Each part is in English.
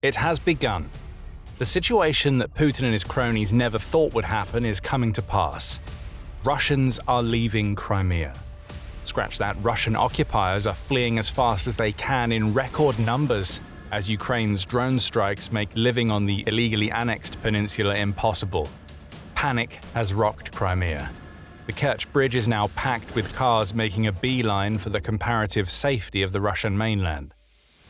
It has begun. The situation that Putin and his cronies never thought would happen is coming to pass. Russians are leaving Crimea. Scratch that, Russian occupiers are fleeing as fast as they can in record numbers as Ukraine's drone strikes make living on the illegally annexed peninsula impossible. Panic has rocked Crimea. The Kerch Bridge is now packed with cars making a beeline for the comparative safety of the Russian mainland.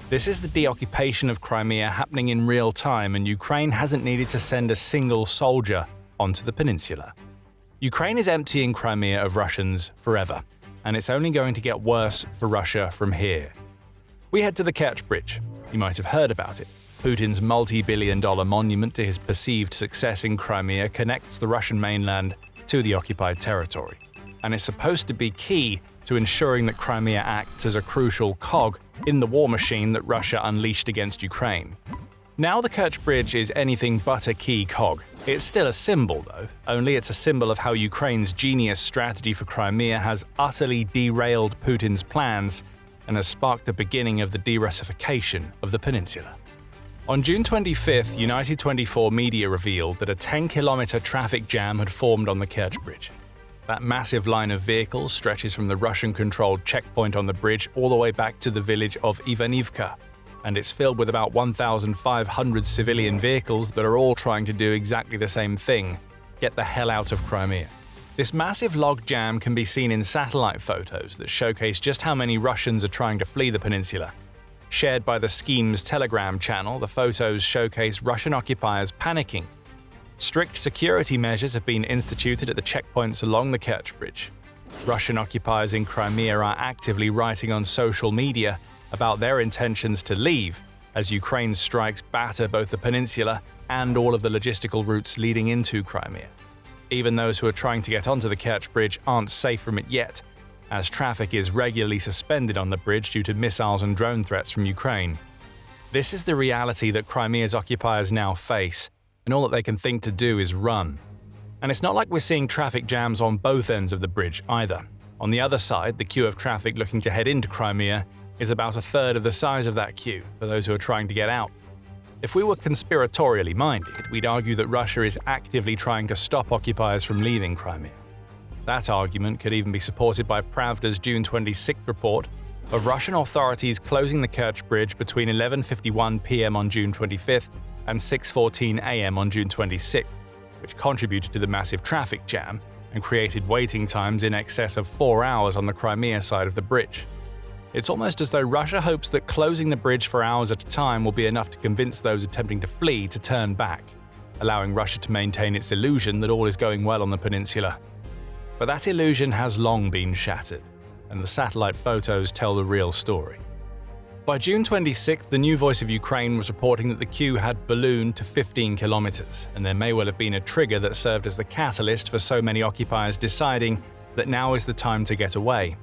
This is the deoccupation of Crimea happening in real time, and Ukraine hasn't needed to send a single soldier onto the peninsula. Ukraine is emptying Crimea of Russians forever, and it's only going to get worse for Russia from here. We head to the Kerch Bridge. You might have heard about it. Putin's multi-billion-dollar monument to his perceived success in Crimea connects the Russian mainland to the occupied territory, and is supposed to be key to ensuring that Crimea acts as a crucial cog in the war machine that Russia unleashed against Ukraine. Now the Kerch Bridge is anything but a key cog. It's still a symbol, though, only it's a symbol of how Ukraine's genius strategy for Crimea has utterly derailed Putin's plans and has sparked the beginning of the de-Russification of the peninsula. On June 25th, United 24 media revealed that a 10-kilometer traffic jam had formed on the Kerch Bridge. That massive line of vehicles stretches from the Russian-controlled checkpoint on the bridge all the way back to the village of Ivanivka, and it's filled with about 1,500 civilian vehicles that are all trying to do exactly the same thing: get the hell out of Crimea. This massive log jam can be seen in satellite photos that showcase just how many Russians are trying to flee the peninsula. Shared by the Scheme's Telegram channel, the photos showcase Russian occupiers panicking. Strict security measures have been instituted at the checkpoints along the Kerch Bridge. Russian occupiers in Crimea are actively writing on social media about their intentions to leave as Ukraine's strikes batter both the peninsula and all of the logistical routes leading into Crimea. Even those who are trying to get onto the Kerch Bridge aren't safe from it yet, as traffic is regularly suspended on the bridge due to missiles and drone threats from Ukraine. This is the reality that Crimea's occupiers now face, and all that they can think to do is run. And it's not like we're seeing traffic jams on both ends of the bridge either. On the other side, the queue of traffic looking to head into Crimea is about a third of the size of that queue for those who are trying to get out. If we were conspiratorially minded, we'd argue that Russia is actively trying to stop occupiers from leaving Crimea. That argument could even be supported by Pravda's June 26th report of Russian authorities closing the Kerch Bridge between 11:51 p.m. on June 25th and 6:14 a.m. on June 26th, which contributed to the massive traffic jam and created waiting times in excess of 4 hours on the Crimea side of the bridge. It's almost as though Russia hopes that closing the bridge for hours at a time will be enough to convince those attempting to flee to turn back, allowing Russia to maintain its illusion that all is going well on the peninsula. But that illusion has long been shattered, and the satellite photos tell the real story. By June 26th, the New Voice of Ukraine was reporting that the queue had ballooned to 15 kilometers, and there may well have been a trigger that served as the catalyst for so many occupiers deciding that now is the time to get away.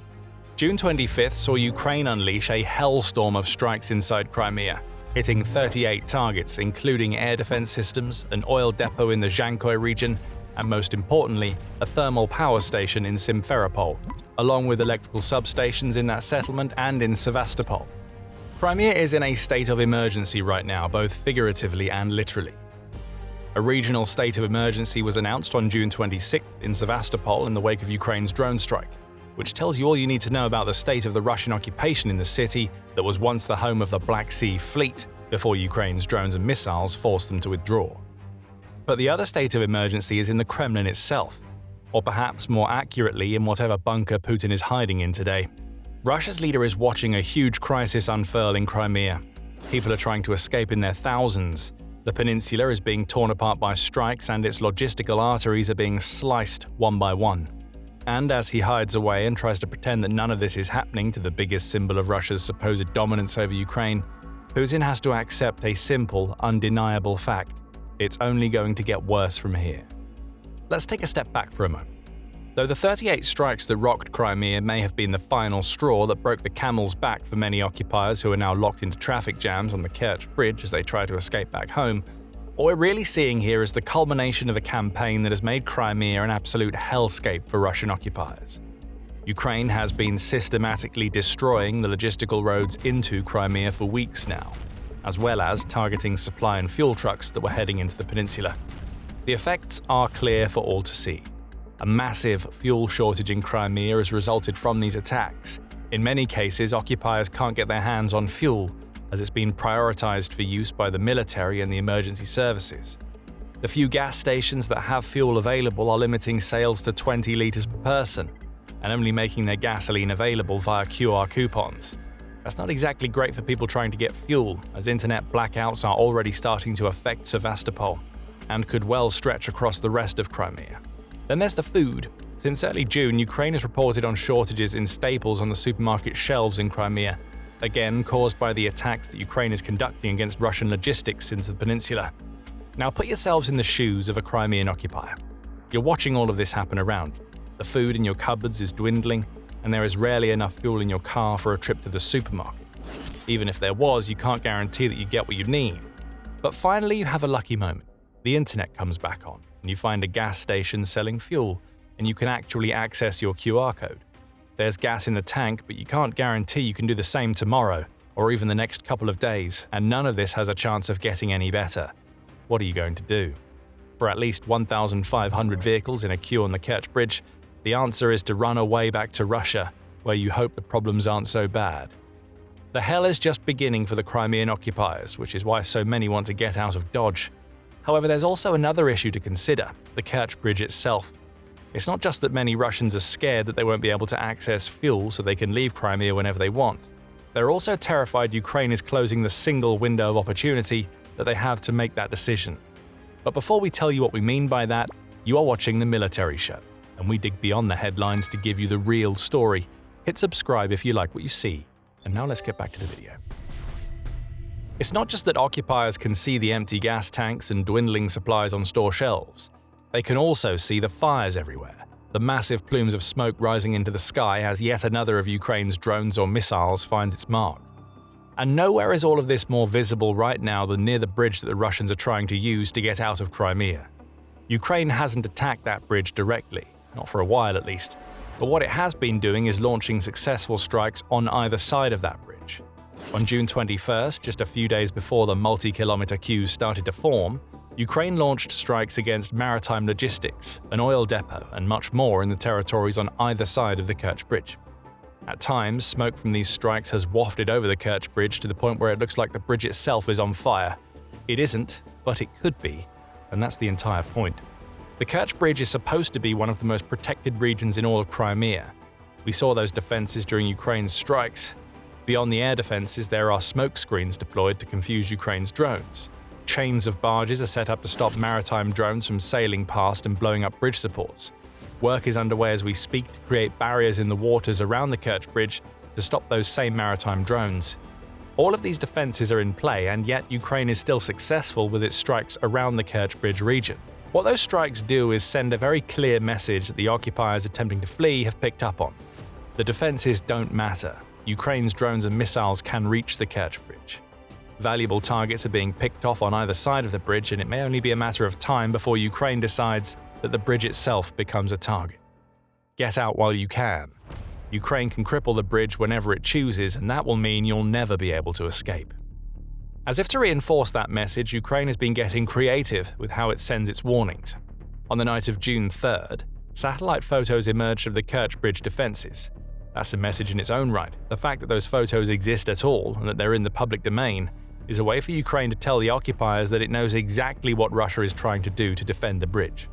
June 25th saw Ukraine unleash a hellstorm of strikes inside Crimea, hitting 38 targets, including air defense systems, an oil depot in the Zhankoy region, and most importantly, a thermal power station in Simferopol, along with electrical substations in that settlement and in Sevastopol. Crimea is in a state of emergency right now, both figuratively and literally. A regional state of emergency was announced on June 26th in Sevastopol in the wake of Ukraine's drone strike, which tells you all you need to know about the state of the Russian occupation in the city that was once the home of the Black Sea Fleet before Ukraine's drones and missiles forced them to withdraw. But the other state of emergency is in the Kremlin itself, or perhaps more accurately in whatever bunker Putin is hiding in today. Russia's leader is watching a huge crisis unfurl in Crimea. People are trying to escape in their thousands. The peninsula is being torn apart by strikes, and its logistical arteries are being sliced one by one. And as he hides away and tries to pretend that none of this is happening to the biggest symbol of Russia's supposed dominance over Ukraine, Putin has to accept a simple, undeniable fact: it's only going to get worse from here. Let's take a step back for a moment. Though the 38 strikes that rocked Crimea may have been the final straw that broke the camel's back for many occupiers who are now locked into traffic jams on the Kerch Bridge as they try to escape back home, what we're really seeing here is the culmination of a campaign that has made Crimea an absolute hellscape for Russian occupiers. Ukraine has been systematically destroying the logistical roads into Crimea for weeks now, as well as targeting supply and fuel trucks that were heading into the peninsula. The effects are clear for all to see. A massive fuel shortage in Crimea has resulted from these attacks. In many cases, occupiers can't get their hands on fuel, as it's been prioritized for use by the military and the emergency services. The few gas stations that have fuel available are limiting sales to 20 litres per person, and only making their gasoline available via QR coupons. That's not exactly great for people trying to get fuel, as internet blackouts are already starting to affect Sevastopol, and could well stretch across the rest of Crimea. Then there's the food. Since early June, Ukraine has reported on shortages in staples on the supermarket shelves in Crimea, again caused by the attacks that Ukraine is conducting against Russian logistics into the peninsula. Now put yourselves in the shoes of a Crimean occupier. You're watching all of this happen around you. The food in your cupboards is dwindling, and there is rarely enough fuel in your car for a trip to the supermarket. Even if there was, you can't guarantee that you get what you need. But finally, you have a lucky moment. The internet comes back on, and you find a gas station selling fuel, and you can actually access your QR code. There's gas in the tank, but you can't guarantee you can do the same tomorrow, or even the next couple of days, and none of this has a chance of getting any better. What are you going to do? For at least 1,500 vehicles in a queue on the Kerch Bridge, the answer is to run away back to Russia, where you hope the problems aren't so bad. The hell is just beginning for the Crimean occupiers, which is why so many want to get out of Dodge. However, there's also another issue to consider: the Kerch Bridge itself. It's not just that many Russians are scared that they won't be able to access fuel so they can leave Crimea whenever they want. They're also terrified Ukraine is closing the single window of opportunity that they have to make that decision. But before we tell you what we mean by that, you are watching The Military Show, and we dig beyond the headlines to give you the real story. Hit subscribe if you like what you see. And now let's get back to the video. It's not just that occupiers can see the empty gas tanks and dwindling supplies on store shelves. They can also see the fires everywhere, the massive plumes of smoke rising into the sky as yet another of Ukraine's drones or missiles finds its mark. And nowhere is all of this more visible right now than near the bridge that the Russians are trying to use to get out of Crimea. Ukraine hasn't attacked that bridge directly, not for a while at least, but what it has been doing is launching successful strikes on either side of that bridge. On June 21st, just a few days before the multi-kilometer queues started to form, Ukraine launched strikes against maritime logistics, an oil depot, and much more in the territories on either side of the Kerch Bridge. At times, smoke from these strikes has wafted over the Kerch Bridge to the point where it looks like the bridge itself is on fire. It isn't, but it could be, and that's the entire point. The Kerch Bridge is supposed to be one of the most protected regions in all of Crimea. We saw those defenses during Ukraine's strikes. Beyond the air defenses, there are smoke screens deployed to confuse Ukraine's drones. Chains of barges are set up to stop maritime drones from sailing past and blowing up bridge supports. Work is underway as we speak to create barriers in the waters around the Kerch Bridge to stop those same maritime drones. All of these defenses are in play, and yet Ukraine is still successful with its strikes around the Kerch Bridge region. What those strikes do is send a very clear message that the occupiers attempting to flee have picked up on. The defenses don't matter. Ukraine's drones and missiles can reach the Kerch Bridge. Valuable targets are being picked off on either side of the bridge, and it may only be a matter of time before Ukraine decides that the bridge itself becomes a target. Get out while you can. Ukraine can cripple the bridge whenever it chooses, and that will mean you'll never be able to escape. As if to reinforce that message, Ukraine has been getting creative with how it sends its warnings. On the night of June 3rd, satellite photos emerged of the Kerch Bridge defenses. That's a message in its own right. The fact that those photos exist at all and that they're in the public domain is a way for Ukraine to tell the occupiers that it knows exactly what Russia is trying to do to defend the bridge.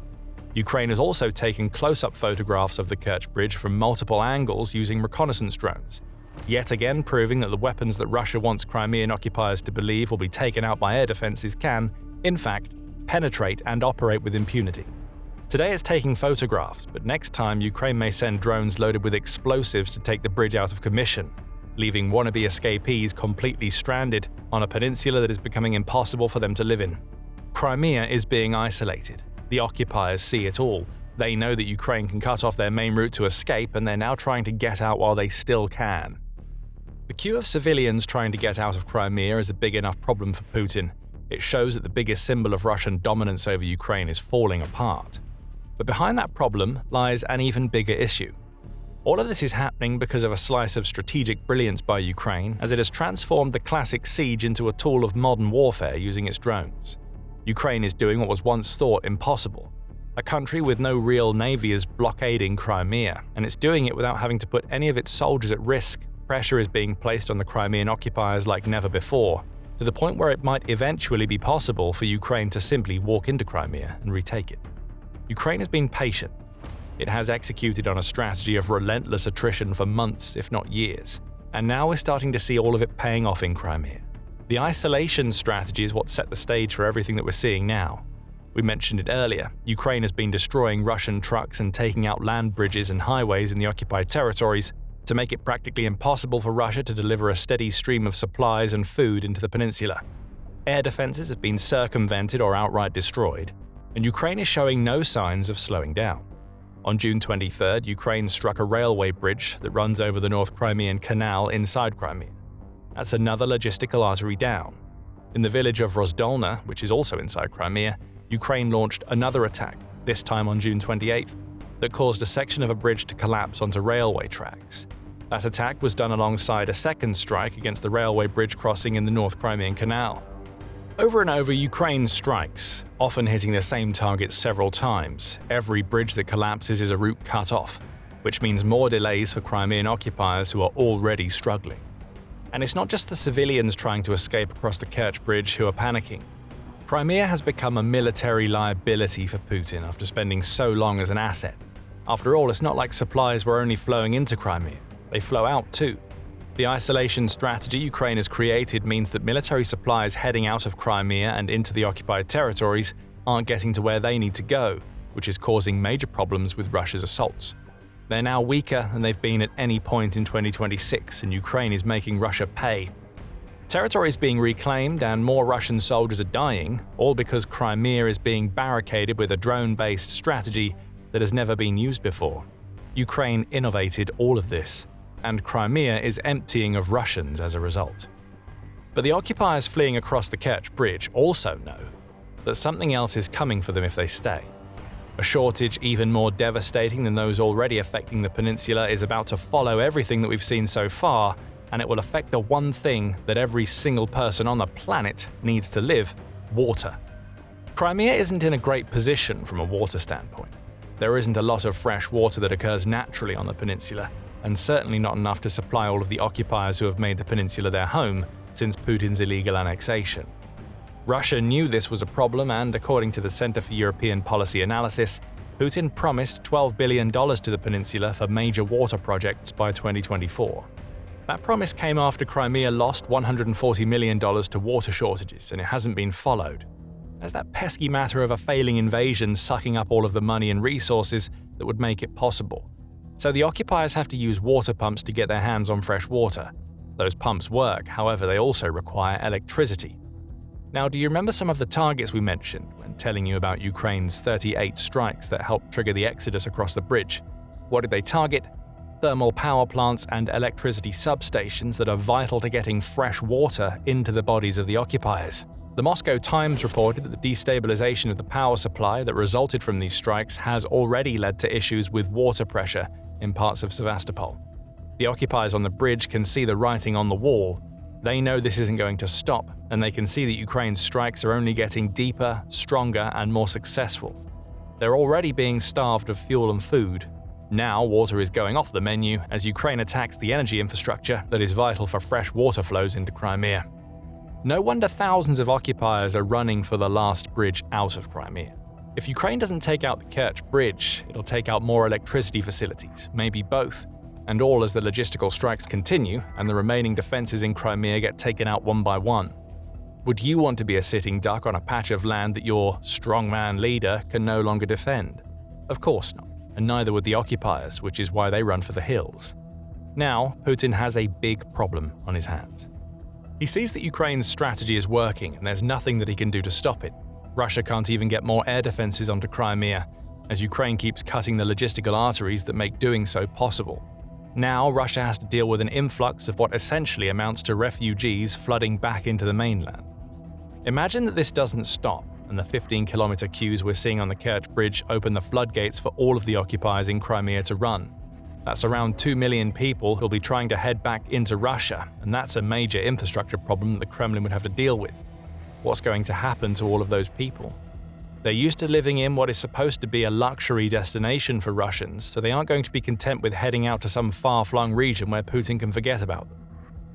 Ukraine has also taken close-up photographs of the Kerch Bridge from multiple angles using reconnaissance drones, yet again proving that the weapons that Russia wants Crimean occupiers to believe will be taken out by air defenses can, in fact, penetrate and operate with impunity. Today it's taking photographs, but next time Ukraine may send drones loaded with explosives to take the bridge out of commission, leaving wannabe escapees completely stranded on a peninsula that is becoming impossible for them to live in. Crimea is being isolated. The occupiers see it all. They know that Ukraine can cut off their main route to escape, and they're now trying to get out while they still can. The queue of civilians trying to get out of Crimea is a big enough problem for Putin. It shows that the biggest symbol of Russian dominance over Ukraine is falling apart. But behind that problem lies an even bigger issue. All of this is happening because of a slice of strategic brilliance by Ukraine, as it has transformed the classic siege into a tool of modern warfare using its drones. Ukraine is doing what was once thought impossible. A country with no real navy is blockading Crimea, and it's doing it without having to put any of its soldiers at risk. Pressure is being placed on the Crimean occupiers like never before, to the point where it might eventually be possible for Ukraine to simply walk into Crimea and retake it. Ukraine has been patient. It has executed on a strategy of relentless attrition for months, if not years, and now we're starting to see all of it paying off in Crimea. The isolation strategy is what set the stage for everything that we're seeing now. We mentioned it earlier, Ukraine has been destroying Russian trucks and taking out land bridges and highways in the occupied territories to make it practically impossible for Russia to deliver a steady stream of supplies and food into the peninsula. Air defenses have been circumvented or outright destroyed, and Ukraine is showing no signs of slowing down. On June 23rd, Ukraine struck a railway bridge that runs over the North Crimean Canal inside Crimea. That's another logistical artery down. In the village of Rozdolna, which is also inside Crimea, Ukraine launched another attack, this time on June 28th, that caused a section of a bridge to collapse onto railway tracks. That attack was done alongside a second strike against the railway bridge crossing in the North Crimean Canal. Over and over, Ukraine strikes, often hitting the same target several times. Every bridge that collapses is a route cut off, which means more delays for Crimean occupiers who are already struggling. And it's not just the civilians trying to escape across the Kerch Bridge who are panicking. Crimea has become a military liability for Putin after spending so long as an asset. After all, it's not like supplies were only flowing into Crimea. They flow out too. The isolation strategy Ukraine has created means that military supplies heading out of Crimea and into the occupied territories aren't getting to where they need to go, which is causing major problems with Russia's assaults. They're now weaker than they've been at any point in 2026, and Ukraine is making Russia pay. Territory is being reclaimed and more Russian soldiers are dying, all because Crimea is being barricaded with a drone-based strategy that has never been used before. Ukraine innovated all of this, and Crimea is emptying of Russians as a result. But the occupiers fleeing across the Kerch Bridge also know that something else is coming for them if they stay. A shortage even more devastating than those already affecting the peninsula is about to follow everything that we've seen so far, and it will affect the one thing that every single person on the planet needs to live: water. Crimea isn't in a great position from a water standpoint. There isn't a lot of fresh water that occurs naturally on the peninsula, and certainly not enough to supply all of the occupiers who have made the peninsula their home since Putin's illegal annexation. Russia knew this was a problem, and according to the Center for European Policy Analysis, Putin promised $12 billion to the peninsula for major water projects by 2024. That promise came after Crimea lost $140 million to water shortages, and it hasn't been followed. There's that pesky matter of a failing invasion sucking up all of the money and resources that would make it possible. So the occupiers have to use water pumps to get their hands on fresh water. Those pumps work, however, they also require electricity. Now, do you remember some of the targets we mentioned when telling you about Ukraine's 38 strikes that helped trigger the exodus across the bridge? What did they target? Thermal power plants and electricity substations that are vital to getting fresh water into the bodies of the occupiers. The Moscow Times reported that the destabilization of the power supply that resulted from these strikes has already led to issues with water pressure in parts of Sevastopol. The occupiers on the bridge can see the writing on the wall. They know this isn't going to stop, and they can see that Ukraine's strikes are only getting deeper, stronger, and more successful. They're already being starved of fuel and food. Now water is going off the menu as Ukraine attacks the energy infrastructure that is vital for fresh water flows into Crimea. No wonder thousands of occupiers are running for the last bridge out of Crimea. If Ukraine doesn't take out the Kerch Bridge, it'll take out more electricity facilities, maybe both, and all as the logistical strikes continue and the remaining defenses in Crimea get taken out one by one. Would you want to be a sitting duck on a patch of land that your strongman leader can no longer defend? Of course not, and neither would the occupiers, which is why they run for the hills. Now, Putin has a big problem on his hands. He sees that Ukraine's strategy is working and there's nothing that he can do to stop it. Russia can't even get more air defenses onto Crimea, as Ukraine keeps cutting the logistical arteries that make doing so possible. Now, Russia has to deal with an influx of what essentially amounts to refugees flooding back into the mainland. Imagine that this doesn't stop, and the 15-kilometer queues we're seeing on the Kerch Bridge open the floodgates for all of the occupiers in Crimea to run. That's around 2 million people who'll be trying to head back into Russia, and that's a major infrastructure problem that the Kremlin would have to deal with. What's going to happen to all of those people? They're used to living in what is supposed to be a luxury destination for Russians, so they aren't going to be content with heading out to some far-flung region where Putin can forget about them.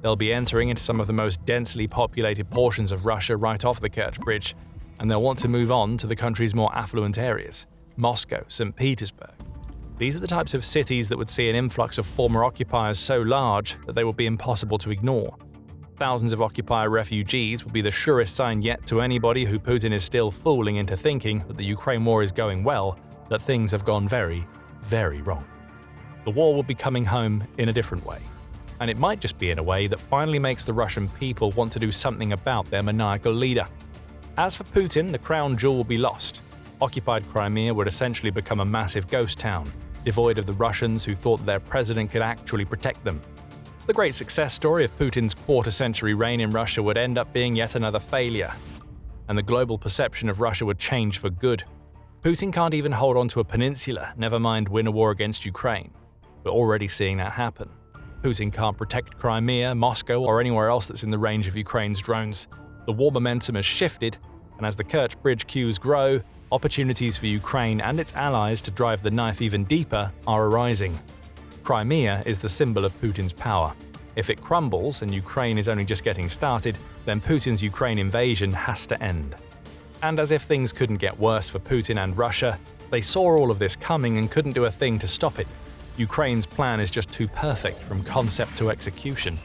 They'll be entering into some of the most densely populated portions of Russia right off the Kerch Bridge, and they'll want to move on to the country's more affluent areas – Moscow, St. Petersburg. These are the types of cities that would see an influx of former occupiers so large that they will be impossible to ignore. Thousands of occupier refugees will be the surest sign yet to anybody who Putin is still fooling into thinking that the Ukraine war is going well, that things have gone very, very wrong. The war will be coming home in a different way. And it might just be in a way that finally makes the Russian people want to do something about their maniacal leader. As for Putin, the crown jewel will be lost. Occupied Crimea would essentially become a massive ghost town, devoid of the Russians who thought their president could actually protect them. The great success story of Putin's quarter-century reign in Russia would end up being yet another failure, and the global perception of Russia would change for good. Putin can't even hold on to a peninsula, never mind win a war against Ukraine. We're already seeing that happen. Putin can't protect Crimea, Moscow, or anywhere else that's in the range of Ukraine's drones. The war momentum has shifted, and as the Kerch Bridge queues grow, opportunities for Ukraine and its allies to drive the knife even deeper are arising. Crimea is the symbol of Putin's power. If it crumbles and Ukraine is only just getting started, then Putin's Ukraine invasion has to end. And as if things couldn't get worse for Putin and Russia, they saw all of this coming and couldn't do a thing to stop it. Ukraine's plan is just too perfect from concept to execution.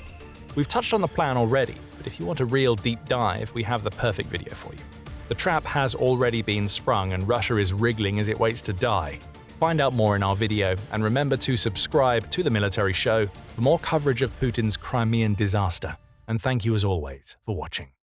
We've touched on the plan already, but if you want a real deep dive, we have the perfect video for you. The trap has already been sprung and Russia is wriggling as it waits to die. Find out more in our video, and remember to subscribe to The Military Show for more coverage of Putin's Crimean disaster. And thank you as always for watching.